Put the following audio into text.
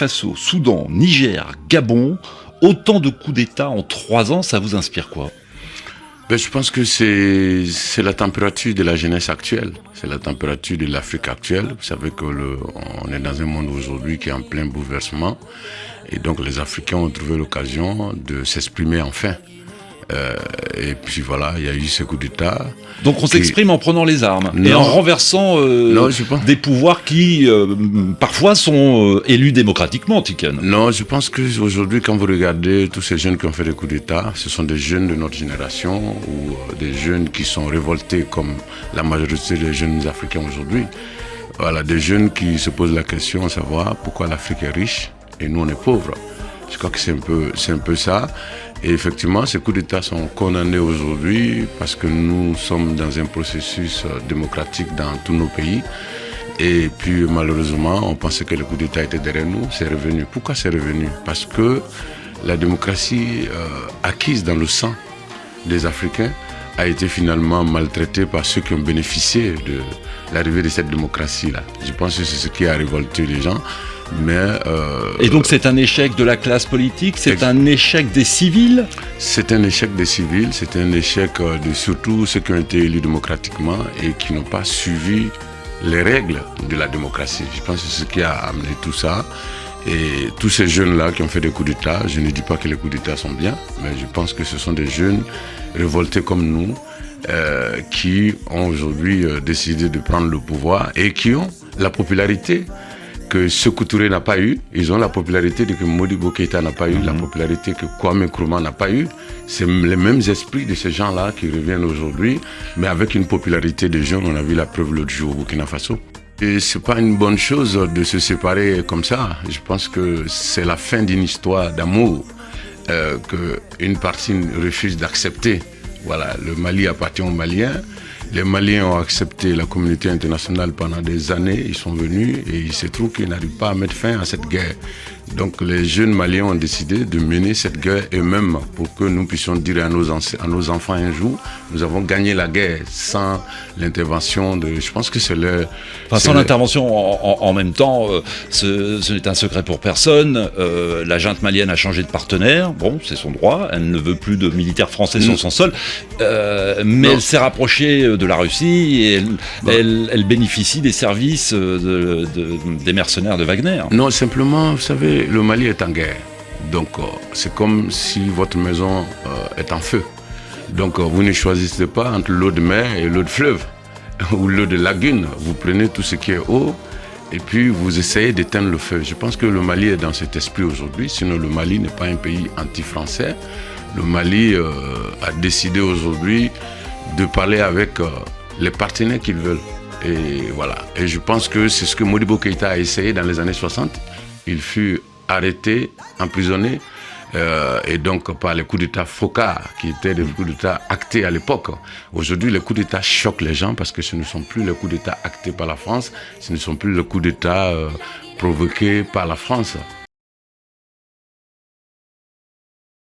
Faso, Soudan, Niger, Gabon, autant de coups d'État en 3 ans, ça vous inspire quoi ? Je pense que c'est la température de la jeunesse actuelle, c'est la température de l'Afrique actuelle. Vous savez que on est dans un monde aujourd'hui qui est en plein bouleversement, et donc les Africains ont trouvé l'occasion de s'exprimer enfin. Et puis voilà, il y a eu ce coup d'État. Donc on s'exprime en prenant les armes et en renversant des pouvoirs qui parfois sont élus démocratiquement, Tiken. Non, je pense qu'aujourd'hui, quand vous regardez tous ces jeunes qui ont fait des coups d'État, ce sont des jeunes de notre génération ou des jeunes qui sont révoltés comme la majorité des jeunes africains aujourd'hui. Voilà, des jeunes qui se posent la question de savoir pourquoi l'Afrique est riche et nous on est pauvres. Je crois que c'est un peu ça. Et effectivement, ces coups d'État sont condamnés aujourd'hui parce que nous sommes dans un processus démocratique dans tous nos pays. Et puis malheureusement, on pensait que le coup d'État était derrière nous, c'est revenu. Pourquoi c'est revenu ? Parce que la démocratie acquise dans le sang des Africains a été finalement maltraitée par ceux qui ont bénéficié de l'arrivée de cette démocratie-là. Je pense que c'est ce qui a révolté les gens. Et donc c'est un échec de la classe politique, c'est un échec des civils ? C'est un échec des civils, c'est un échec de surtout ceux qui ont été élus démocratiquement et qui n'ont pas suivi les règles de la démocratie. Je pense que c'est ce qui a amené tout ça. Et tous ces jeunes-là qui ont fait des coups d'État, je ne dis pas que les coups d'État sont bien, mais je pense que ce sont des jeunes révoltés comme nous qui ont aujourd'hui décidé de prendre le pouvoir et qui ont la popularité que Sékou Touré n'a pas eu, ils ont la popularité que Modibo Keïta n'a pas eu, la popularité que Kwame Nkrumah n'a pas eu. C'est les mêmes esprits de ces gens-là qui reviennent aujourd'hui, mais avec une popularité de jeunes, on a vu la preuve l'autre jour au Burkina Faso. Et c'est pas une bonne chose de se séparer comme ça. Je pense que c'est la fin d'une histoire d'amour qu'une partie refuse d'accepter. Voilà, le Mali appartient aux Maliens. Les Maliens ont accepté la communauté internationale pendant des années, ils sont venus et il se trouve qu'ils n'arrivent pas à mettre fin à cette guerre. Donc les jeunes Maliens ont décidé de mener cette guerre eux-mêmes pour que nous puissions dire à nos enfants un jour, nous avons gagné la guerre sans l'intervention de... Je pense que c'est leur... Enfin, sans l'intervention en même temps, ce n'est un secret pour personne. La junte malienne a changé de partenaire, bon, c'est son droit, elle ne veut plus de militaires français sur son sol, mais elle s'est rapprochée de la Russie et elle bénéficie des services des mercenaires de Wagner. Non, simplement, vous savez, le Mali est en guerre. Donc, c'est comme si votre maison est en feu. Donc, vous ne choisissez pas entre l'eau de mer et l'eau de fleuve ou l'eau de lagune. Vous prenez tout ce qui est eau et puis vous essayez d'éteindre le feu. Je pense que le Mali est dans cet esprit aujourd'hui. Sinon, le Mali n'est pas un pays anti-français. Le Mali a décidé aujourd'hui de parler avec les partenaires qu'ils veulent. Et voilà. Et je pense que c'est ce que Modibo Keïta a essayé dans les années 60. Il fut arrêté, emprisonné, et donc par les coups d'État Foccart, qui étaient des coups d'État actés à l'époque. Aujourd'hui, les coups d'État choquent les gens parce que ce ne sont plus les coups d'État actés par la France, ce ne sont plus les coups d'État provoqués par la France.